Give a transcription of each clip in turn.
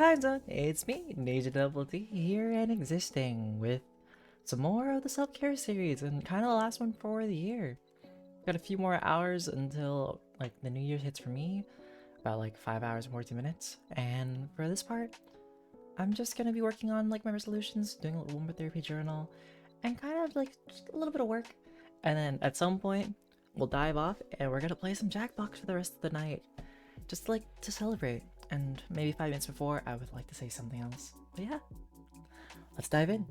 time zone, it's me, DjDoubleT, here and existing with some more of the self-care series and kind of the last one for the year. Got a few more hours until like the New Year's hits for me, about like 5 hours and 40 minutes. And for this part, I'm just gonna be working on like my resolutions, doing a little more therapy journal, and kind of like just a little bit of work. And then at some point, we'll dive off and we're gonna play some Jackbox for the rest of the night, just like to celebrate. And maybe 5 minutes before, I would like to say something else. But yeah, let's dive in.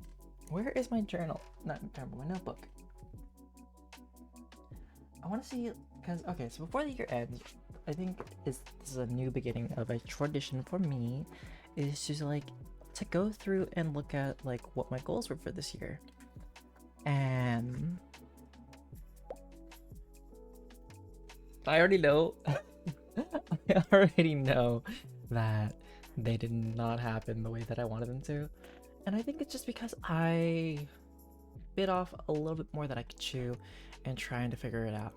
Where is my journal? Not my notebook. I want to see, because, okay, so before the year ends, I think this is a new beginning of a tradition for me, is just like to go through and look at like what my goals were for this year. And I already know, I already know that they did not happen the way that I wanted them to. And I think it's just because I bit off a little bit more than I could chew and trying to figure it out.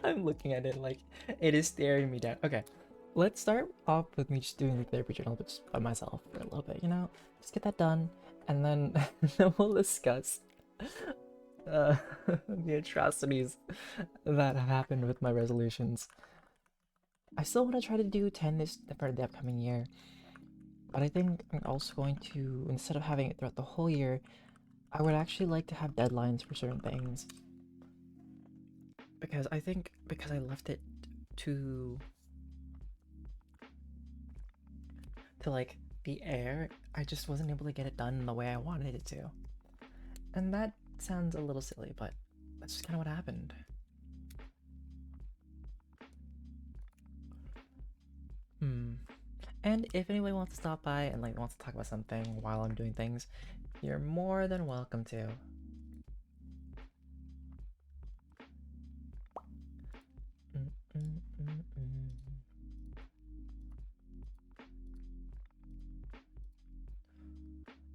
I'm looking at it like it is staring me down. Okay, let's start off with me just doing the therapy journal just by myself for a little bit, you know? Just get that done, and then, then we'll discuss uh, the atrocities that have happened with my resolutions. I still want to try to do 10 this for the upcoming year, but I think I'm also going to, instead of having it throughout the whole year, I would actually like to have deadlines for certain things. Because I think because I left it to like the air, I just wasn't able to get it done the way I wanted it to. And that sounds a little silly, but that's just kind of what happened. And if anybody wants to stop by and like wants to talk about something while I'm doing things, you're more than welcome to.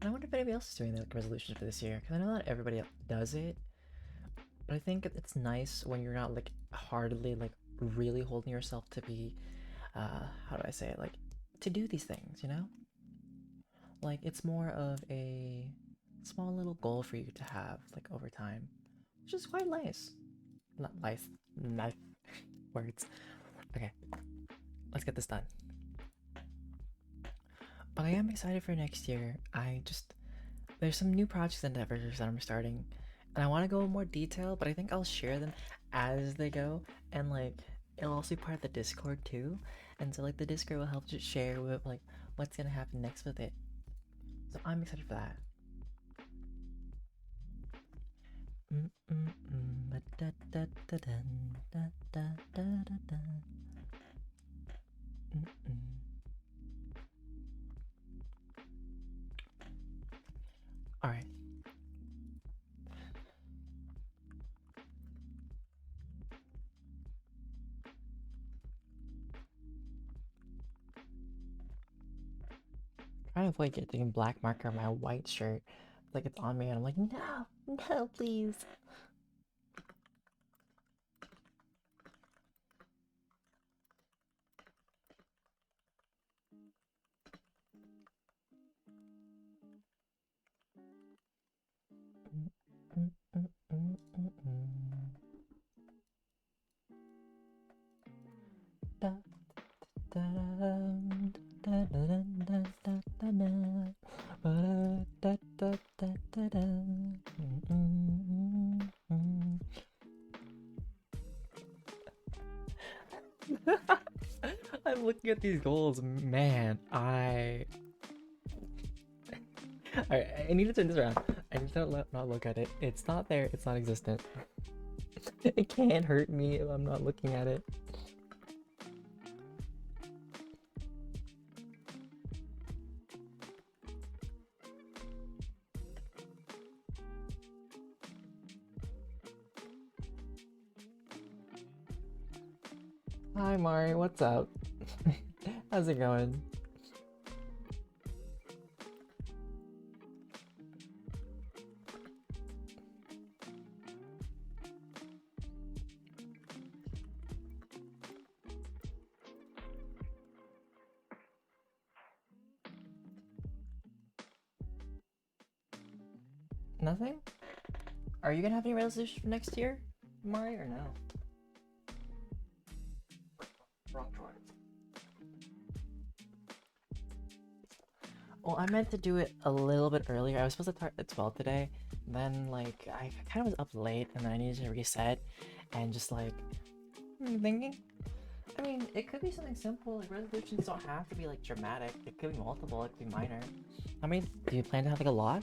I wonder if anybody else is doing like resolutions for this year, because I know not everybody does it, but I think it's nice when you're not like hardly like really holding yourself to be, how do I say it, like to do these things, you know? Like it's more of a small little goal for you to have like over time, which is quite nice. Not nice, nice words. Okay, let's get this done. But I am excited for next year. There's some new projects and endeavors that I'm starting, and I want to go in more detail, but I think I'll share them as they go, and like it'll also be part of the Discord too, and so like the Discord will help just share with like what's gonna happen next with it. So I'm excited for that. All right. Trying to avoid getting black marker on my white shirt, like it's on me, and I'm like, no, no, please. I'm looking at these goals, man. Alright, I need to turn this around. I need to not look at it. It's not there. It's not existent. It can't hurt me if I'm not looking at it. Hi, Mari. What's up? How's it going? Nothing? Are you gonna have any resolutions for next year, Mari, or no? Wrong drawer. Well, I meant to do it a little bit earlier. I was supposed to start at 12 today. Then, like, I kind of was up late and then I needed to reset and just, like, thinking. I mean, it could be something simple. Like, resolutions don't have to be, like, dramatic. It could be multiple. It could be minor. How many do you plan to have, like, a lot?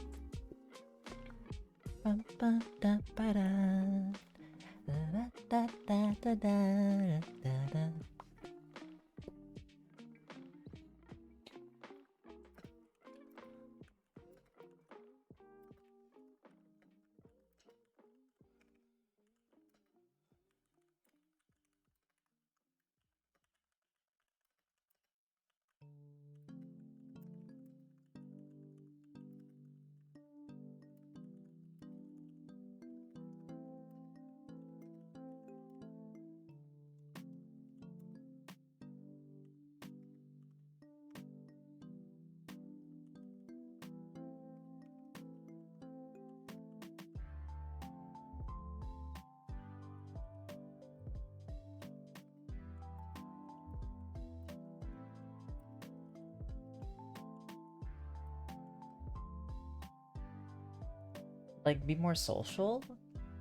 Like, be more social?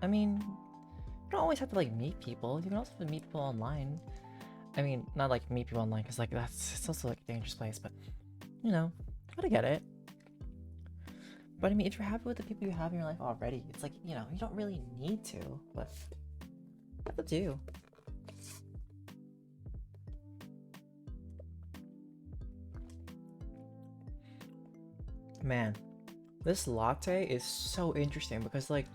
I mean, you don't always have to, like, meet people. You can also meet people online. I mean, not, like, meet people online, because, like, it's also, like, a dangerous place, but, you know, gotta get it. But, I mean, if you're happy with the people you have in your life already, it's like, you know, you don't really need to, but what to do? Man, this latte is so interesting because, like,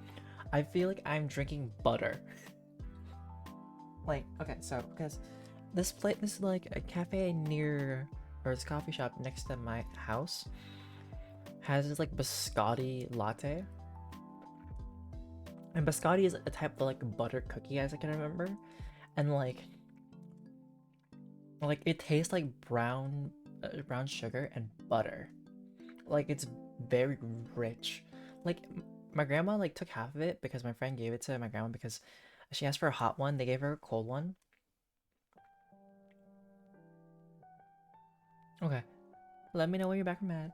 I feel like I'm drinking butter. Like, okay, so, because this is like a cafe near, or this coffee shop next to my house has this, like, biscotti latte. And biscotti is a type of, like, butter cookie, as I can remember. And, like it tastes like brown sugar and butter. Like, it's very rich. Like, my grandma, like, took half of it because my friend gave it to my grandma because she asked for a hot one. They gave her a cold one. Okay. Let me know when you're back from mad.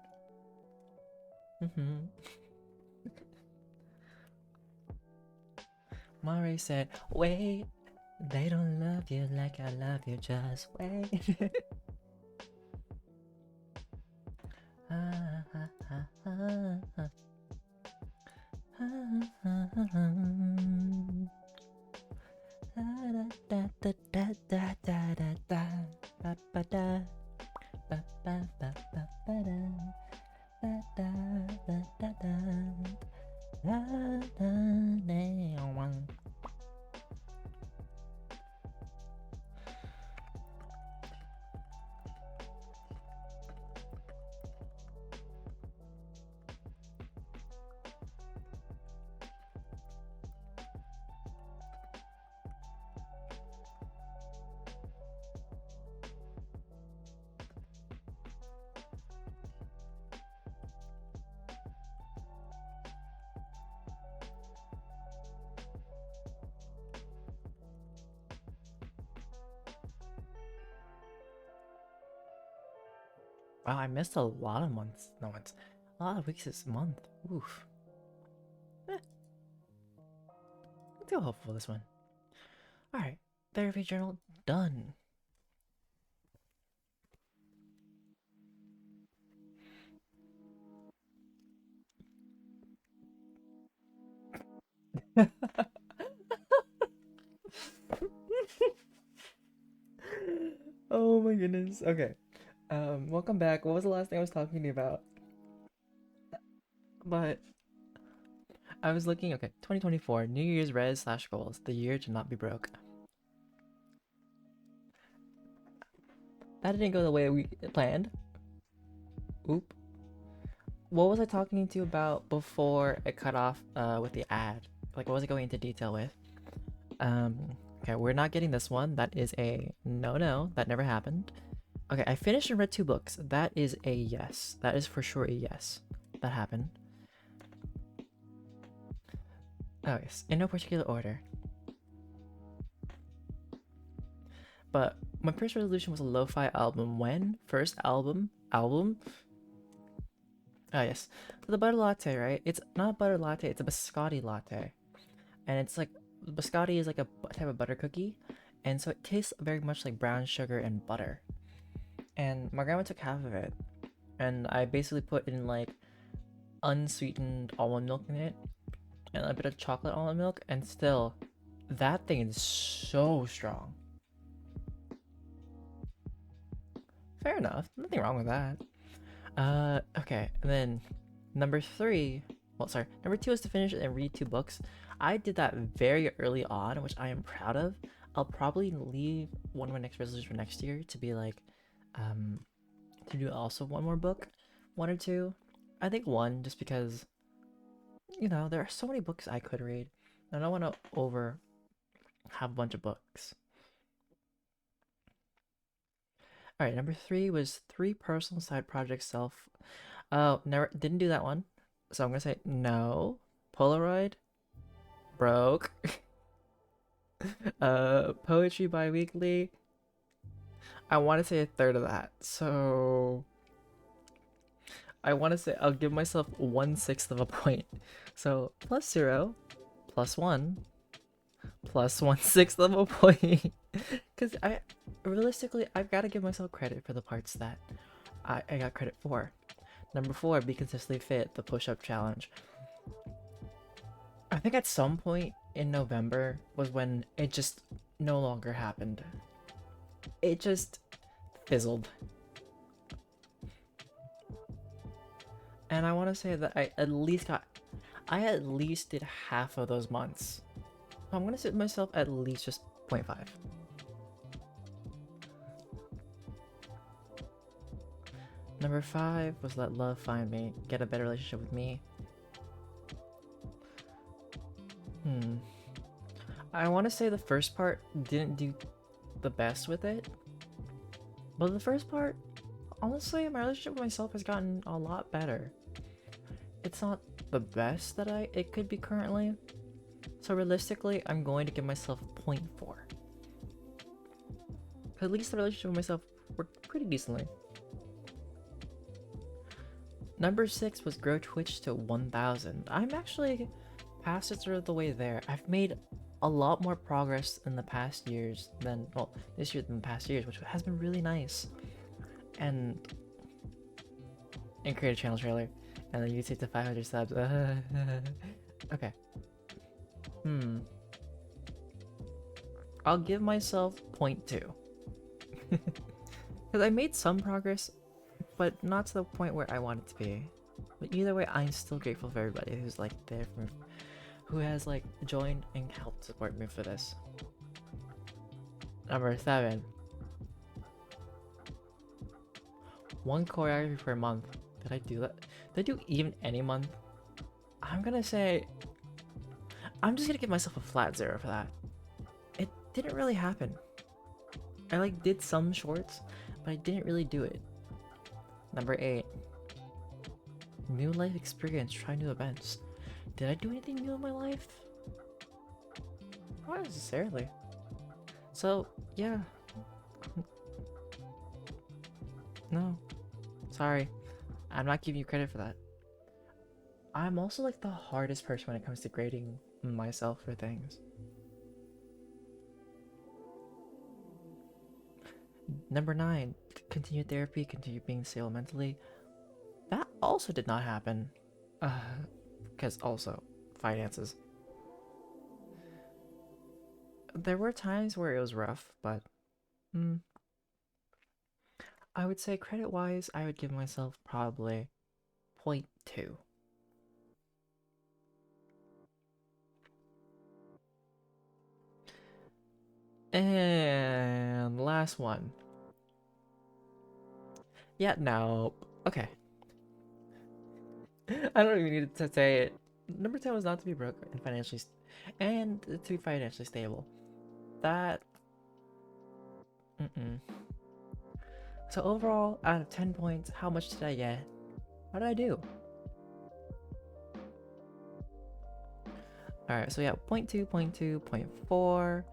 Mari said, wait, they don't love you like I love you, just wait. Wow, I missed a lot of months. No, it's a lot of weeks this month. Oof. I feel hopeful this one. Alright, therapy journal done. Oh my goodness. Okay. Welcome back. What was the last thing I was talking to you about? But I was looking, okay, 2024, New Year's res slash goals, the year to not be broke. That didn't go the way we planned. Oop. What was I talking to you about before it cut off with the ad? Like, what was I going into detail with? Okay, we're not getting this one. That is a no. That never happened. Okay, I finished and read 2 books. That is a yes. That is for sure a yes. That happened. Oh yes, in no particular order. But my first resolution was a lo-fi album. When? First album? Album? Oh yes. The butter latte, right? It's not a butter latte, it's a biscotti latte. And it's like, biscotti is like a type of butter cookie. And so it tastes very much like brown sugar and butter. And my grandma took half of it. And I basically put in like unsweetened almond milk in it. And a bit of chocolate almond milk. And still, that thing is so strong. Fair enough. Nothing wrong with that. Okay. And then number 3. Well, sorry. Number 2 is to finish and read 2 books. I did that very early on, which I am proud of. I'll probably leave one of my next resolutions for next year to be like, to do also one more book, 1 or 2. I think 1, just because, you know, there are so many books I could read. I don't want to have a bunch of books. All right, number 3 was 3 personal side projects self. Oh, never didn't do that one. So I'm gonna say no. Polaroid broke. Poetry bi-weekly. I want to say a third of that. So I want to say I'll give myself 1/6 of a point. So +0, +1, +1/6 of a point. Because realistically, I've got to give myself credit for the parts that I got credit for. Number 4, be consistently fit, the push-up challenge. I think at some point in November was when it just no longer happened. It just fizzled. And I want to say that I at least did half of those months. I'm going to sit myself at least just 0.5. Number 5 was let love find me, get a better relationship with me. I want to say the first part didn't do the best with it. But the first part, honestly, my relationship with myself has gotten a lot better. It's not the best that it could be currently. So realistically, I'm going to give myself 0.4. At least the relationship with myself worked pretty decently. Number 6 was grow Twitch to 1,000. I'm actually past a third of the way there. I've made a lot more progress in the past years than, well, this year than the past years, which has been really nice. And create a channel trailer, and then YouTube to 500 subs. Okay. I'll give myself 0.2. Because I made some progress, but not to the point where I want it to be. But either way, I'm still grateful for everybody who's like there for me, who has like joined and helped support me for this. Number 7. 1 choreography per month. Did I do that? Did I do even any month? I'm gonna say, I'm just gonna give myself a flat 0 for that. It didn't really happen. I like did some shorts, but I didn't really do it. Number 8. New life experience, try new events. Did I do anything new in my life? Not necessarily. So, yeah. No. Sorry. I'm not giving you credit for that. I'm also like the hardest person when it comes to grading myself for things. Number 9. Continue therapy, continue being stable mentally. That also did not happen. Because also, finances. There were times where it was rough, but I would say credit-wise, I would give myself probably 0.2. And last one. Yeah, no. Okay. I don't even need to say it. Number 10 was not to be broke and to be financially stable. That. So overall, out of 10 points, how much did I get? What did I do? Alright, so yeah, 0.2, 0.2, 0.4,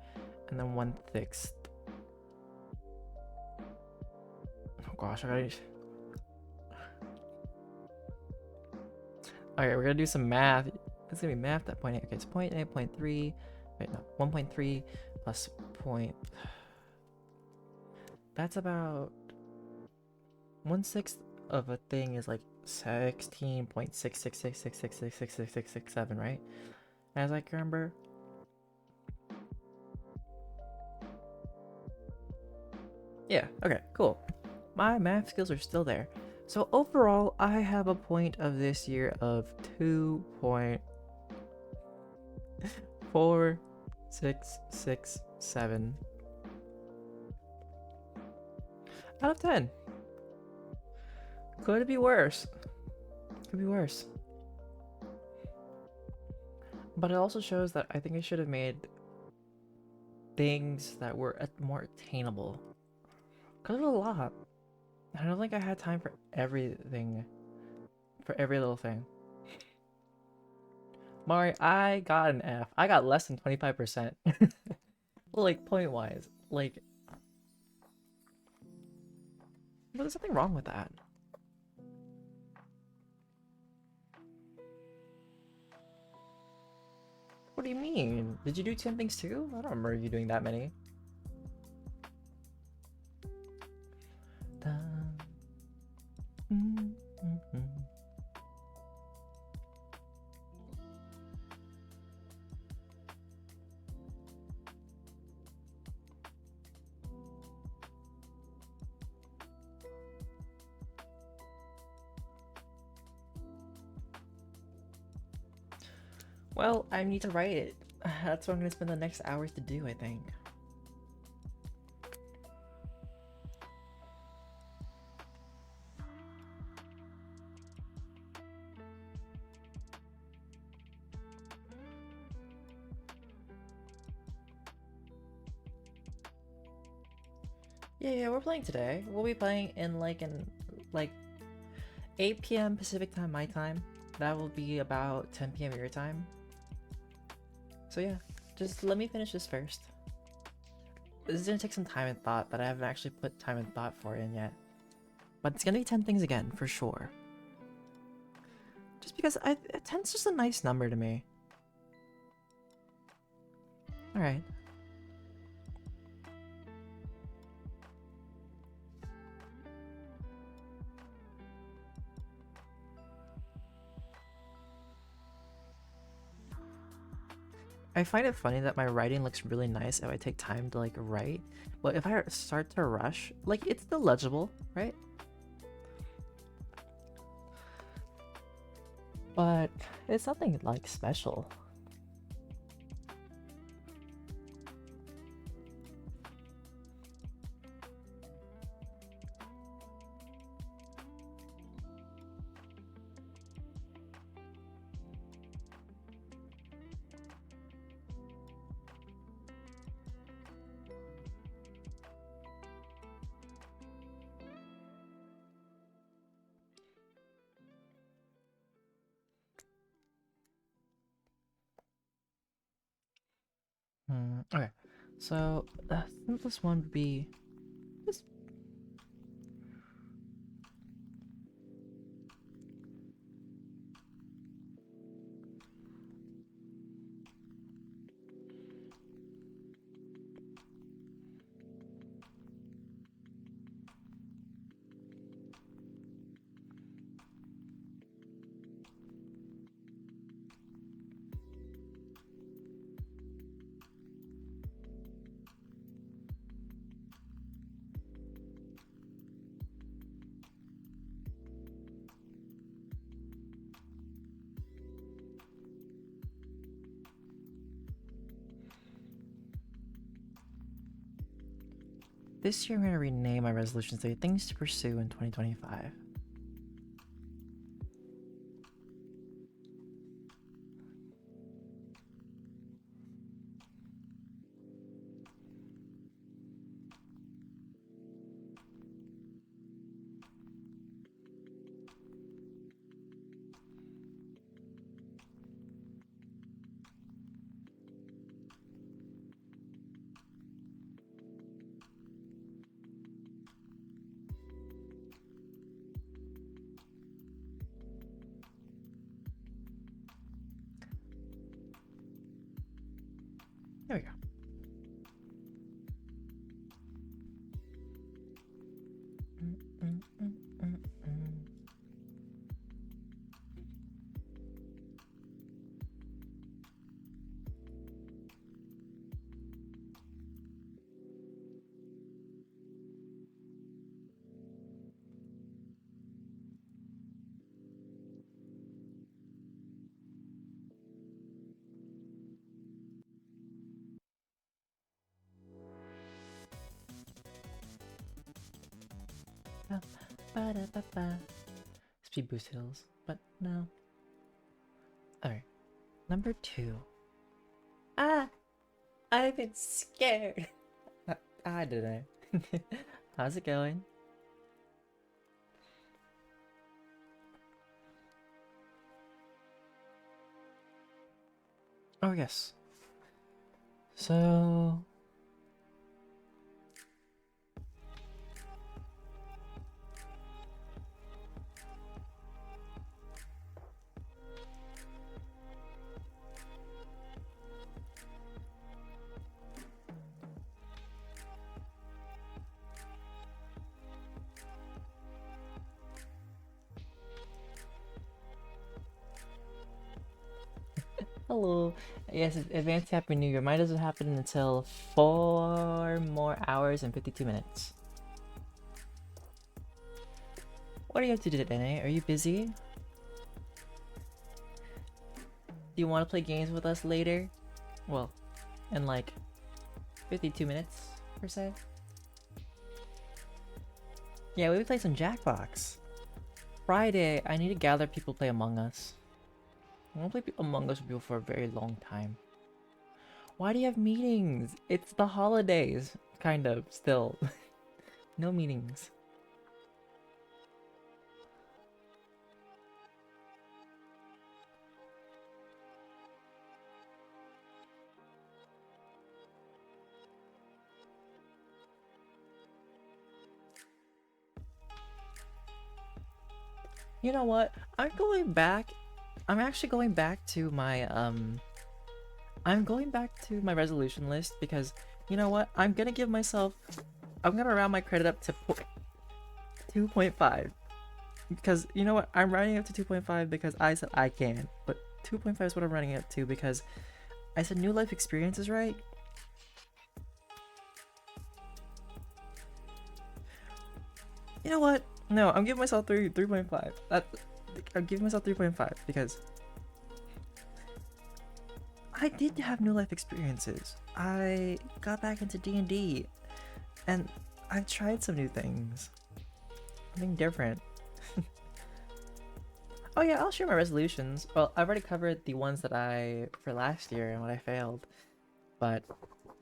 and then 1/6. Oh gosh, I gotta... Alright, we're gonna do some math. It's gonna be math at 0.8. Okay, it's 0.8, 0.3. Wait, no, 1.3 plus point. That's about 1/6 of a thing is like 16.66666666667, right? As I can remember. Yeah, okay, cool. My math skills are still there. So overall, I have a point of this year of 2.4667 out of 10. Could it be worse? Could be worse. But it also shows that I think I should have made things that were more attainable. Because there's a lot. I don't think I had time for everything. For every little thing. Mari, I got an F. I got less than 25%. Like, point-wise. Like... But there's something wrong with that. What do you mean? Did you do 10 things too? I don't remember you doing that many. Well, I need to write it. That's what I'm gonna spend the next hours to do, I think. Yeah, we're playing today. We'll be playing in like 8 p.m. Pacific time, my time. That will be about 10 p.m. your time. So yeah, just let me finish this first. This is gonna take some time and thought, but I haven't actually put time and thought for it in yet. But it's gonna be 10 things again, for sure. Just because 10's just a nice number to me. Alright. I find it funny that my writing looks really nice if I take time to like write, but if I start to rush, like it's still legible, right? But it's nothing like special. Okay, so the simplest one would be this. This year I'm gonna rename my resolutions to things to pursue in 2025. There we go. Speed boost hills, but no. Alright, number 2. Ah! I've been scared! I didn't. How's it going? Oh yes. So... Hello. Yes, advanced Happy New Year. Mine doesn't happen until 4 more hours and 52 minutes. What are you up to today? Are you busy? Do you want to play games with us later? Well, in like 52 minutes, per se. Yeah, we play some Jackbox. Friday, I need to gather people to play Among Us. I won't play Among Us with people for a very long time. Why do you have meetings? It's the holidays. Kind of, still. No meetings. You know what? I'm going back. I'm actually going back to my I'm going back to my resolution list because you know what? I'm gonna round my credit up to 2.5 because you know what? I'm rounding up to 2.5 because I said I can, but 2.5 is what I'm running up to because I said new life experiences, right? You know what? No, I'm giving myself 3.5. I'm giving myself 3.5 because I did have new life experiences. I got back into D&D and I've tried some new things. Something different. Oh yeah, I'll share my resolutions. Well, I've already covered the ones that for last year and what I failed. But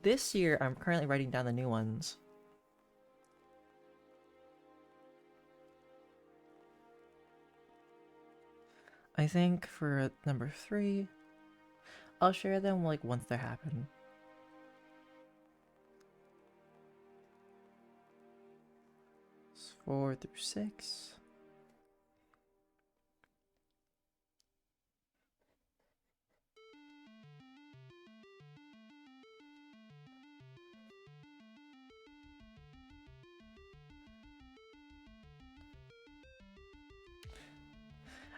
this year, I'm currently writing down the new ones. I think for number 3, I'll share them like once they happen. It's 4 through 6.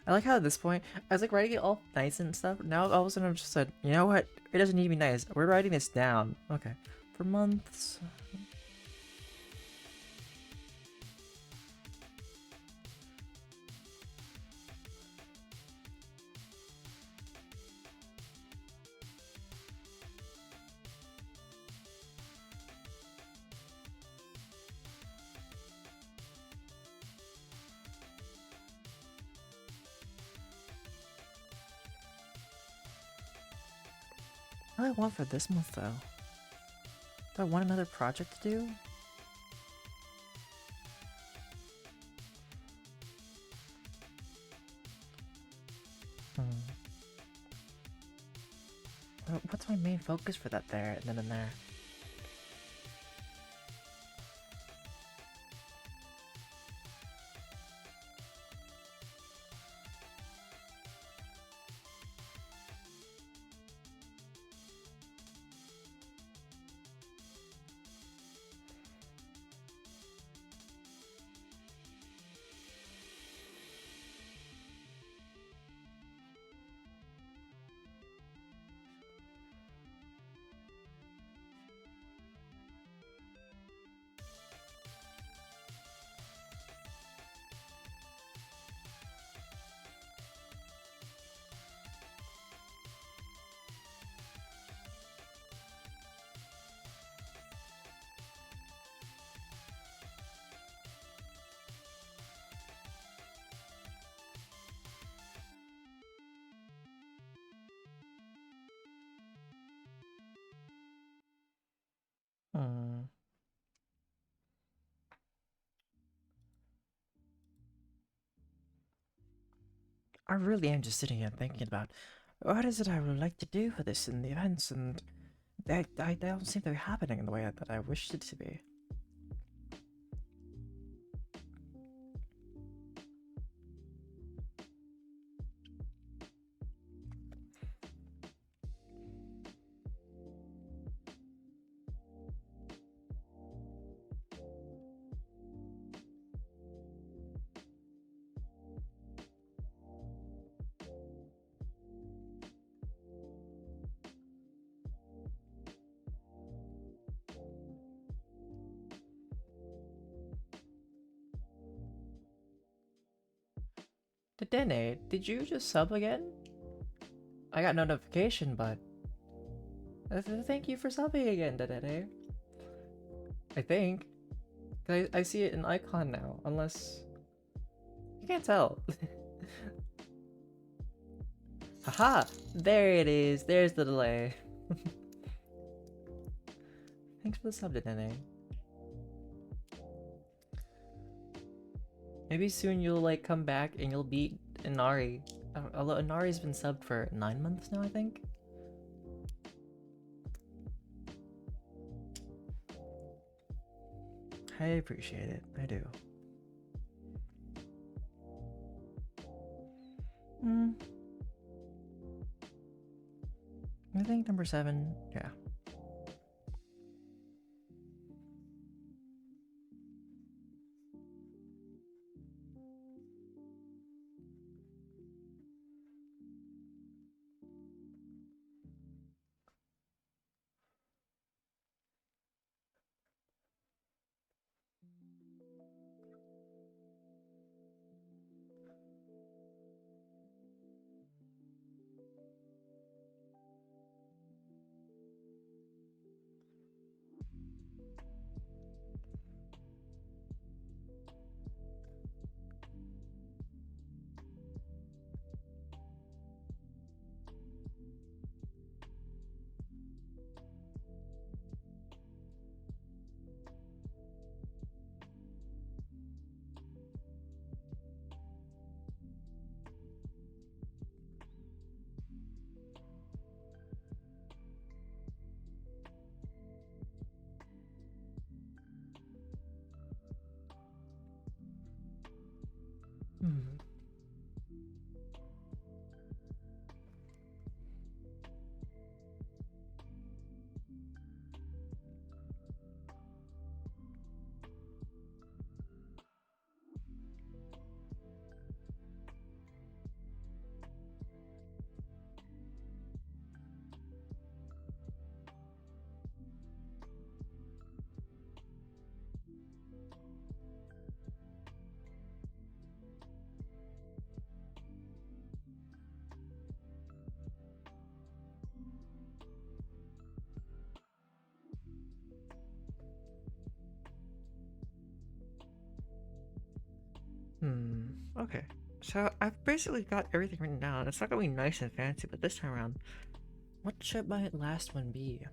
I like how at this point, I was like writing it all nice and stuff. Now all of a sudden I'm just said, you know what? It doesn't need to be nice. We're writing this down. Okay. For months. What do I want for this month though? Do I want another project to do? What's my main focus for that there and then in there? I really am just sitting here thinking about what is it I would like to do for this in the events, and they don't seem to be happening in the way that I wished it to be. Dene, did you just sub again? I got no notification, but thank you for subbing again, Dene. I think. I see it in icon now, unless you can't tell. Haha! There it is. There's the delay. Thanks for the sub, Dene. Maybe soon you'll like come back and you'll beat Inari. Although Inari's been subbed for 9 months now, I think. I appreciate it. I do. I think number 7, yeah. Hmm. Okay. So I've basically got everything written down. It's not gonna be nice and fancy, but this time around, what should my last one be?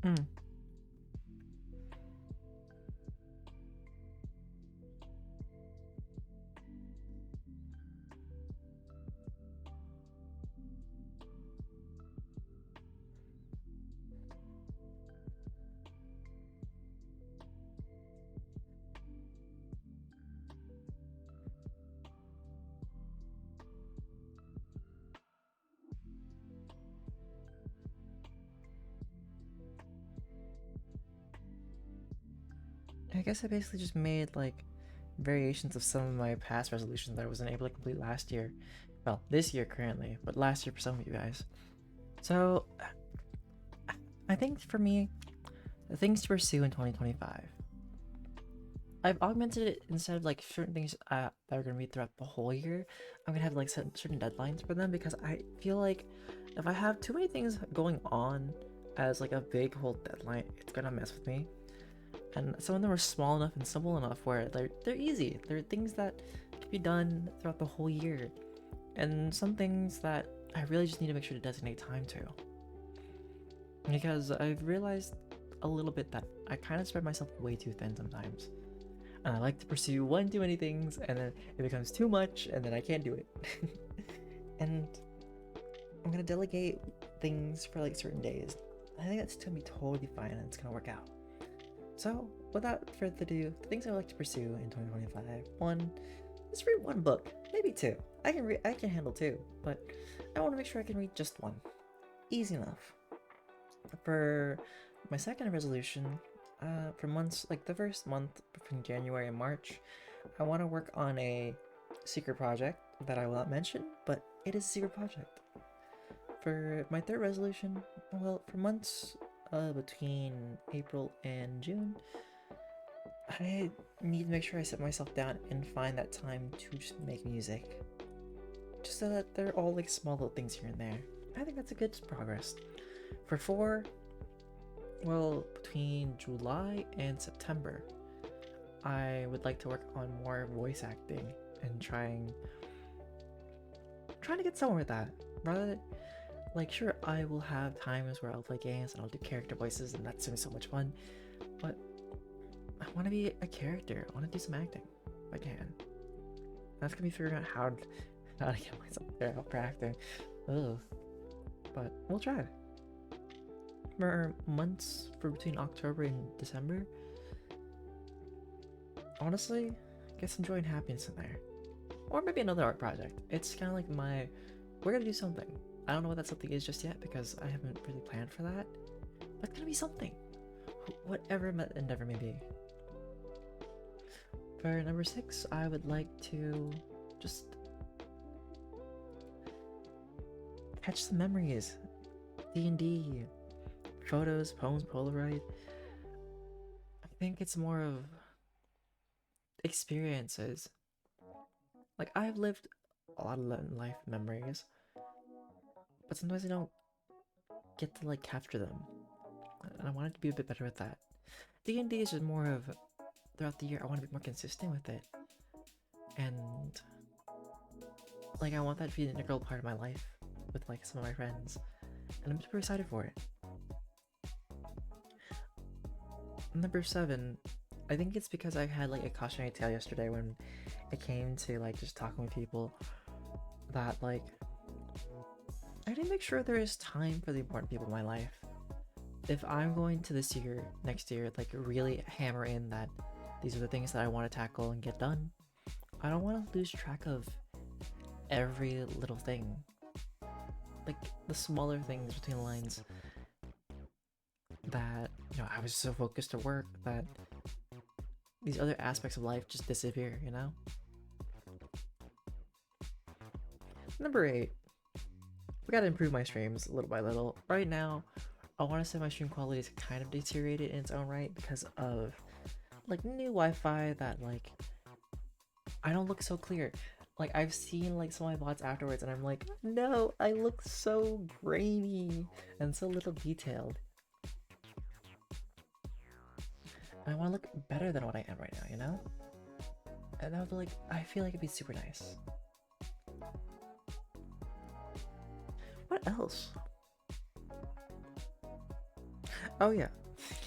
Hmm. I guess I basically just made like variations of some of my past resolutions that I wasn't able to complete last year. Well, this year currently, but last year for some of you guys. So I think for me, the things to pursue in 2025. I've augmented it instead of like certain things that are gonna be throughout the whole year. I'm gonna have like certain deadlines for them because I feel like if I have too many things going on as like a big whole deadline, it's gonna mess with me. And some of them are small enough and simple enough where they're easy. They're things that can be done throughout the whole year, and some things that I really just need to make sure to designate time to. because I've realized a little bit that I kind of spread myself way too thin sometimes. And I like to pursue one too many things, and then it becomes too much, and then I can't do it. And I'm gonna delegate things for like certain days. I think that's gonna be totally fine, and it's gonna work out. So, without further ado, the things I would like to pursue in 2025. One, let's read one book, maybe two. I can handle two, but I want to make sure I can read just one. Easy enough. For my second resolution, for months like the first month between January and March, I want to work on a secret project that I will not mention, but it is a secret project. For my third resolution, well, for months between April and June, I need to make sure I sit myself down and find that time to just make music. Just so that they're all like small little things here and there. I think that's a good progress. For four, well, between July and September, I would like to work on more voice acting and trying to get somewhere with that. Rather than, like, sure, I will have times where I'll play games and I'll do character voices, and that's gonna be so much fun, but I want to be a character. I want to do some acting if I can. That's gonna be figuring out how to get myself there for acting. Ugh. But we'll try. For months for between October and December, honestly, get some joy and happiness in there. Or maybe another art project. It's kind of like we're gonna do something. I don't know what that something is just yet because I haven't really planned for that. But it's gonna be something. Whatever that endeavor may be. For number 6, I would like to just catch some memories. D&D, photos, poems, Polaroid. I think it's more of experiences. Like, I've lived a lot of life memories, but sometimes I don't get to like capture them, and I wanted to be a bit better with that. D&D is just more of throughout the year. I want to be more consistent with it, and like I want that to be an integral part of my life with like some of my friends, and I'm super excited for it. Number 7, I think it's because I had like a cautionary tale yesterday when it came to like just talking with people, that like I need to make sure there is time for the important people in my life. If I'm going to next year, like really hammer in that these are the things that I want to tackle and get done, I don't want to lose track of every little thing. Like the smaller things between the lines that, I was so focused at work that these other aspects of life just disappear, Number 8, we gotta improve my streams little by little. Right now, I want to say my stream quality is kind of deteriorated in its own right because of like new Wi-Fi that like I don't look so clear. Like I've seen like some of my VODs afterwards and I'm like, no, I look so grainy and so little detailed. I want to look better than what I am right now, And I feel like it'd be super nice. What else? Oh yeah,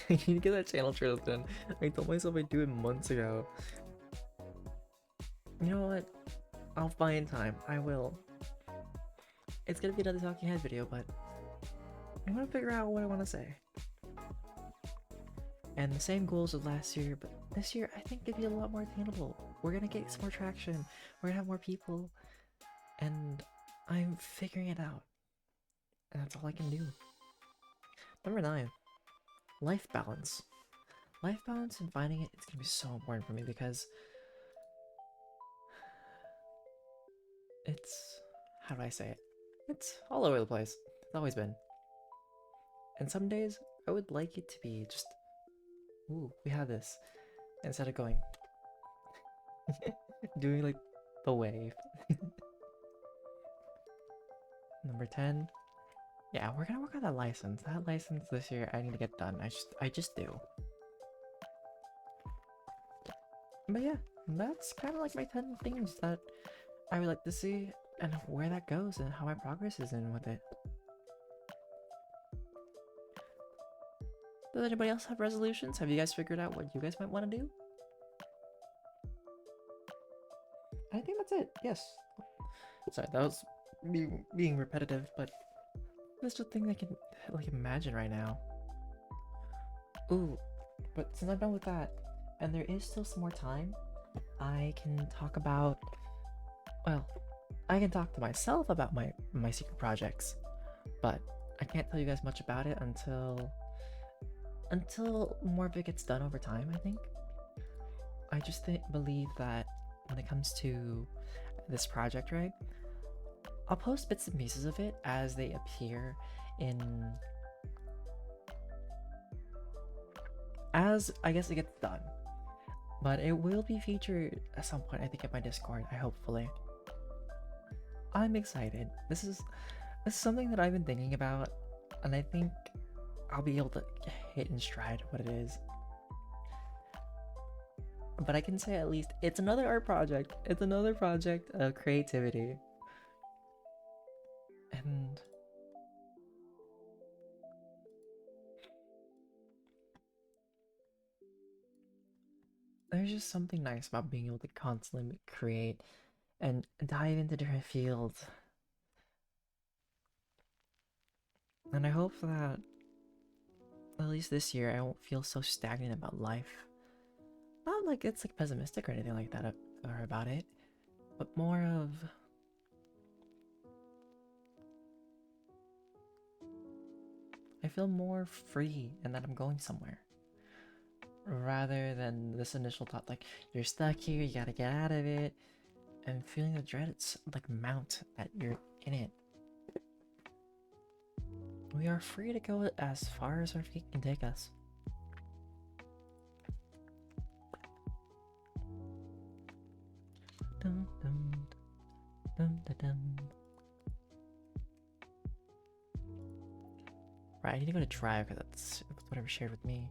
I need to get that channel trailer done. I told myself I'd do it months ago. You know what? I'll find time. I will. It's gonna be another talking head video, but I want to figure out what I want to say. And the same goals as last year, but this year I think it'd be a lot more attainable. We're gonna get some more traction. We're gonna have more people, and I'm figuring it out. And that's all I can do. Number 9, life balance. Life balance and finding it's gonna be so important for me because it's, how do I say it? It's all over the place. It's always been. And some days I would like it to be just, ooh, we have this, instead of going doing like the wave. Number 10, yeah, we're gonna work on that license. That license this year I need to get done. I just do. But yeah, that's kind of like my 10 things that I would like to see and where that goes and how my progress is in with it. Does anybody else have resolutions? Have you guys figured out what you guys might want to do? I think that's it. Yes. Sorry, that was me being repetitive, but that's the thing I can like imagine right now. Ooh, but since I'm done with that, and there is still some more time, I can talk about. Well, I can talk to myself about my secret projects, but I can't tell you guys much about it until more of it gets done over time. I think. I just believe that when it comes to this project, right? I'll post bits and pieces of it as they appear in as I guess it gets done. But it will be featured at some point, I think, at my Discord, hopefully. I'm excited. This is something that I've been thinking about, and I think I'll be able to hit in stride what it is. But I can say at least it's another art project. It's another project of creativity. And there's just something nice about being able to constantly create and dive into different fields. And I hope that at least this year I won't feel so stagnant about life. Not like it's like pessimistic or anything like that or about it, but more of I feel more free and that I'm going somewhere. Rather than this initial thought like you're stuck here, you gotta get out of it, and feeling the dread it's like mount that you're in it. We are free to go as far as our feet can take us. Dum, dum, dum, dum, dum. Right, I need to go to Drive because that's whatever shared with me.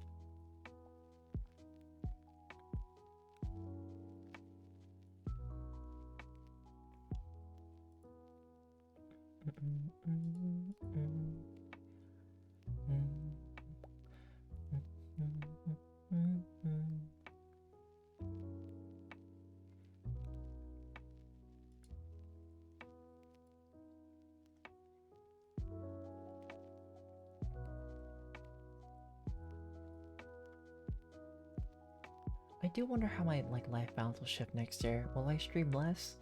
I do wonder how my life balance will shift next year. Will I stream less?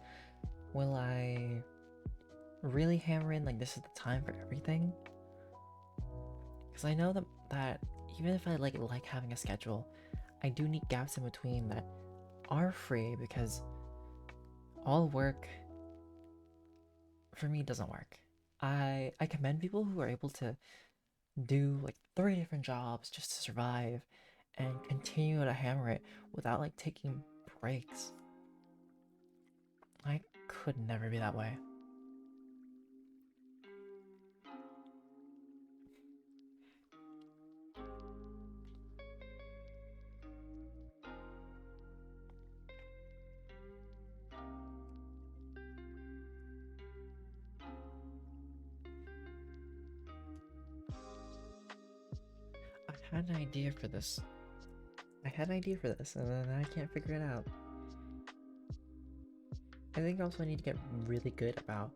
Will I really hammer in this is the time for everything? Because I know that even if I like having a schedule, I do need gaps in between that are free because all work for me doesn't work. I commend people who are able to do 3 different jobs just to survive and continue to hammer it without taking breaks. I could never be that way. I had an idea for this. And then I can't figure it out. I think also I need to get really good about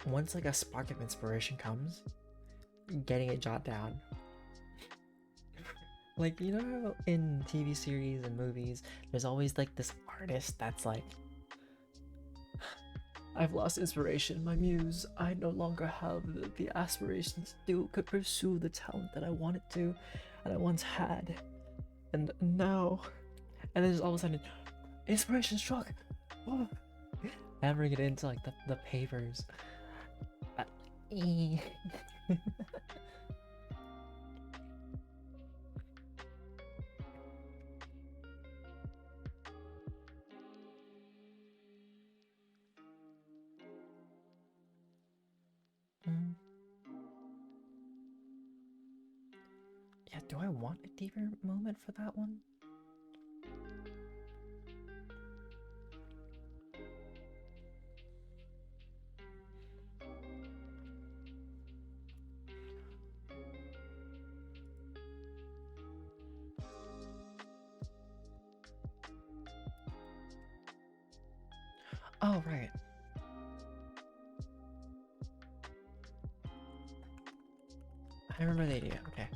once a spark of inspiration comes, getting it jot down. You know how in TV series and movies, there's always this artist that's I've lost inspiration, my muse. I no longer have the aspirations to pursue the talent that I wanted to, and I once had, and now, and then just all of a sudden, inspiration struck. Oh. Hammering it into the papers. Yeah, do I want a deeper moment for that one? Oh, right. I remember the idea. Okay.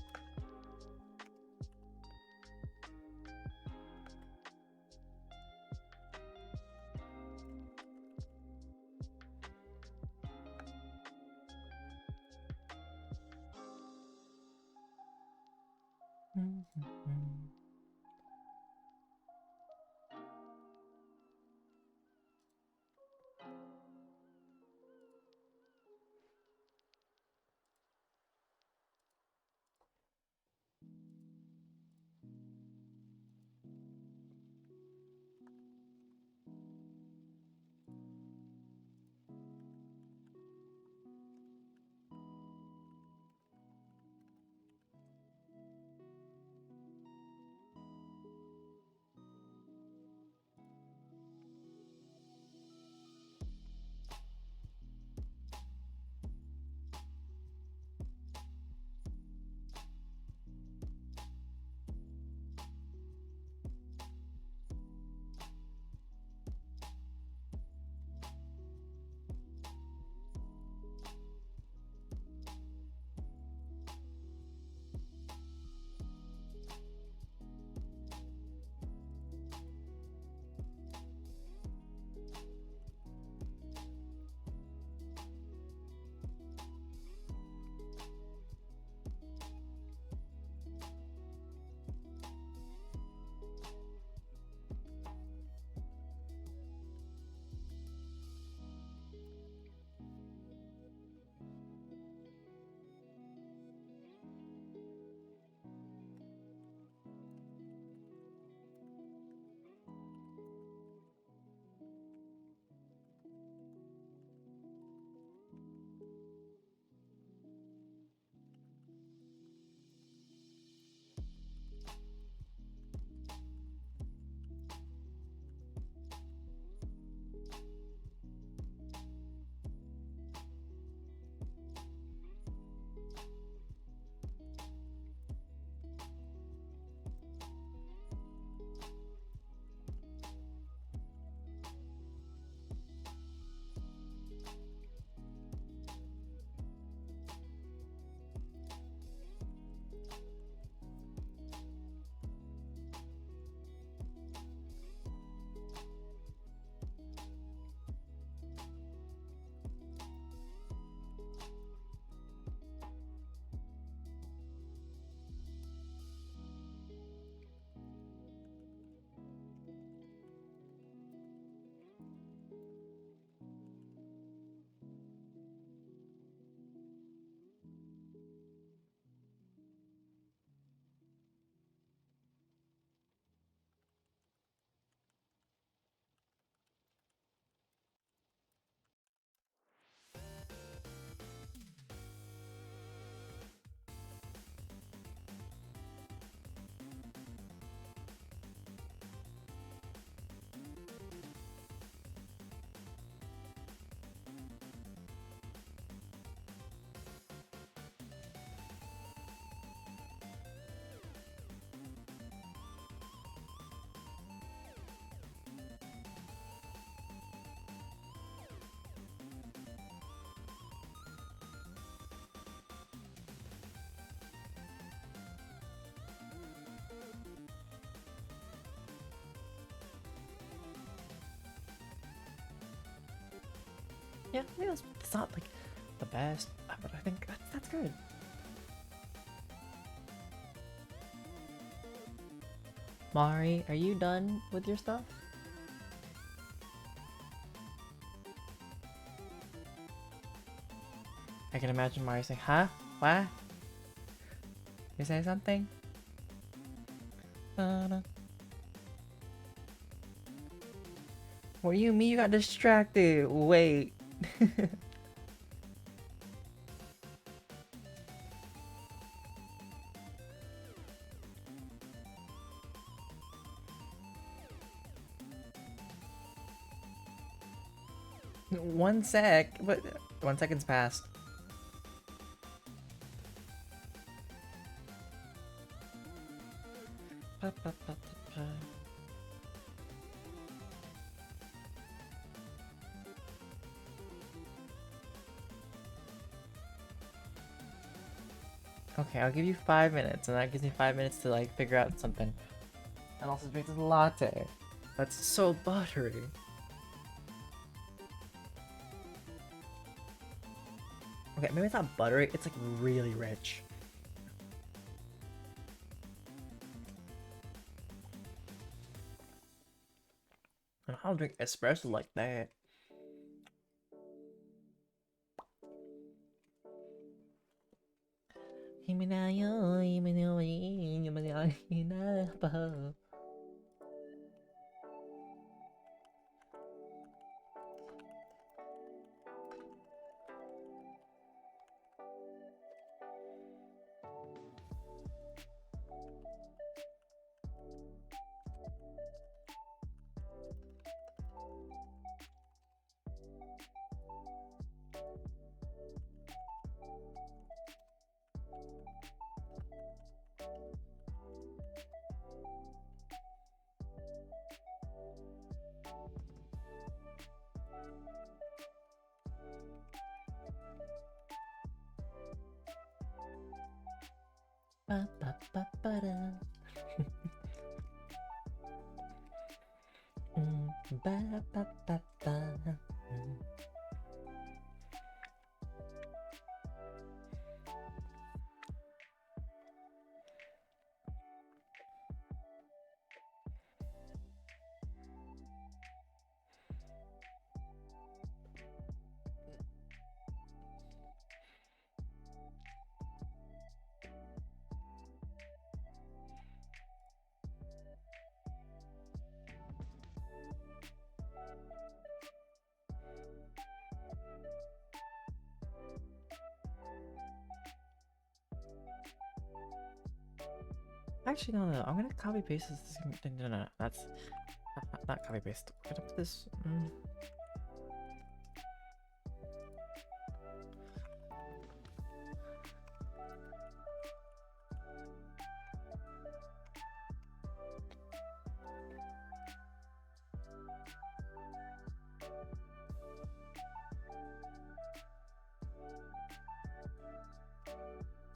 Yeah, I mean, it's not like the best, but I think that's good. Mari, are you done with your stuff? I can imagine Mari saying, huh? What? You say something? What do you mean you got distracted? Wait. One sec, but 1 second's passed. Okay, I'll give you 5 minutes, and that gives me 5 minutes to like figure out something. And also drink this latte. That's so buttery. Okay, maybe it's not buttery, it's like really rich. And I'll drink espresso like that. Actually, no, I'm gonna copy paste this. No, that's not copy paste. I'm gonna put this.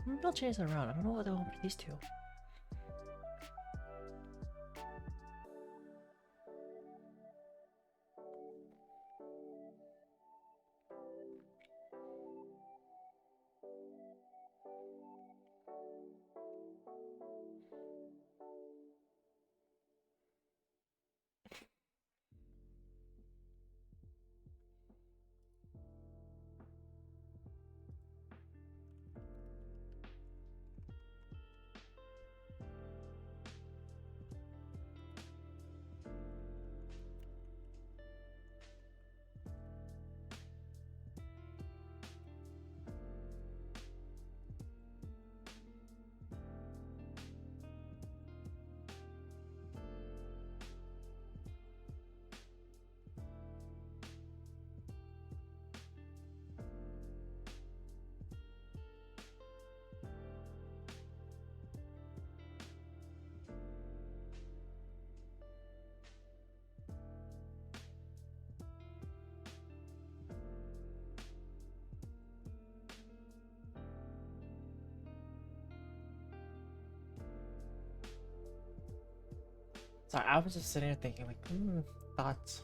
Maybe I'll change that around. I don't know what I want these two. Sorry, I was just sitting there thinking, like, thoughts.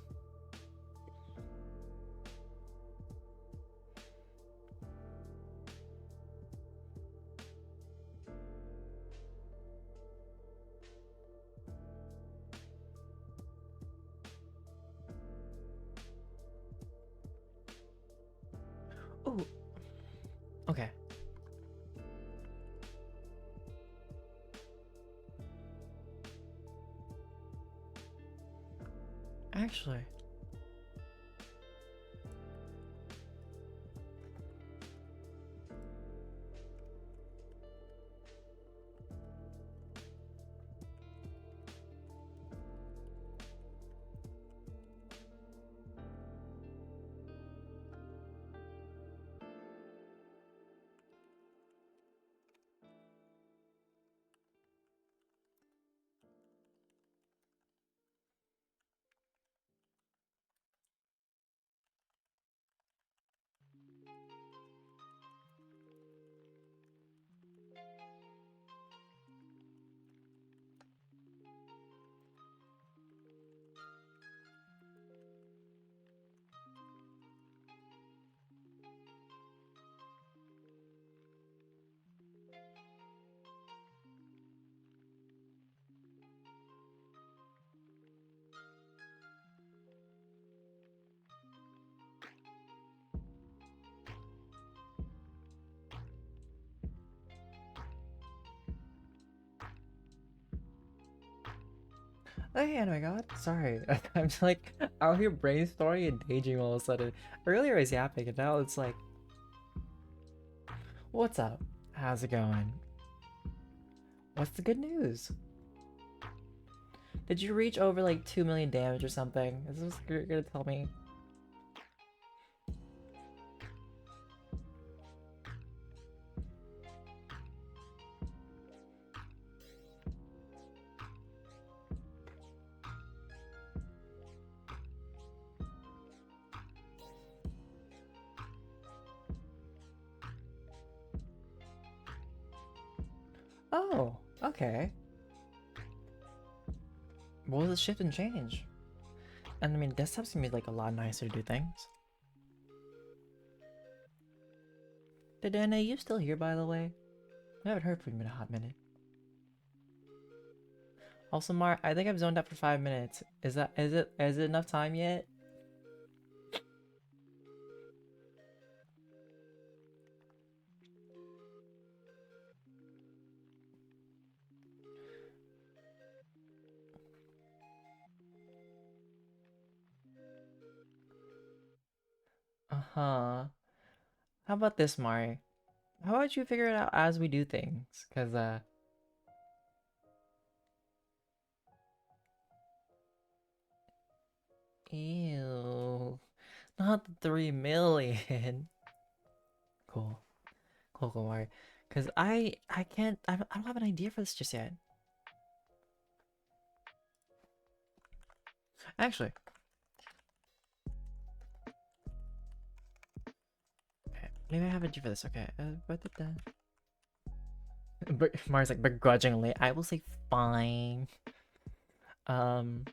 Oh, okay. Actually, Hey, oh my god, sorry. I'm just like out here brainstorming and daydreaming all of a sudden. Earlier I was yapping and now it's like, what's up? How's it going? What's the good news? Did you reach over like 2 million damage or something? Is this what you're gonna tell me? Oh, okay. What was the shift and change? And I mean, desktop's gonna be like a lot nicer to do things. Did Anna, you still here by the way? I haven't heard from you in a hot minute. Also, Mar, I think I've zoned out for 5 minutes. Is it enough time yet? Uh-huh. How about this, Mari? How about you figure it out as we do things? Cause ew, not the 3 million. Cool, cool, Mari. Cause I can't, I don't have an idea for this just yet. Actually, okay, maybe I have an idea for this. Okay, but Mari's like begrudgingly. I will say fine. Um.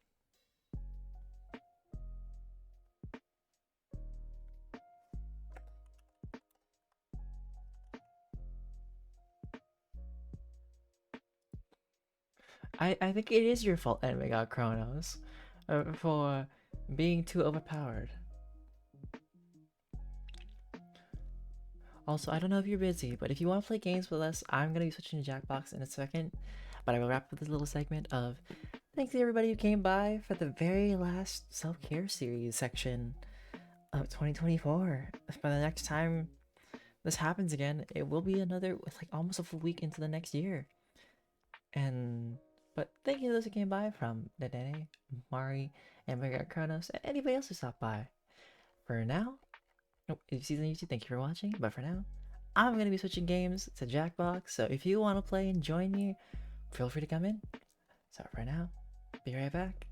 I think it is your fault, Anime God Chronos, for being too overpowered. Also, I don't know if you're busy, but if you want to play games with us, I'm gonna be switching to Jackbox in a second. But I will wrap up this little segment of thanks to everybody who came by for the very last self-care series section of 2024. By the next time this happens again, it will be another like almost a full week into the next year. And but thank you to those who came by from Nadene, Mari, and Mega Kronos, and anybody else who stopped by. For now, nope, if you see the YouTube, thank you for watching. But for now, I'm gonna be switching games to Jackbox. So if you want to play and join me, feel free to come in. So for now, be right back.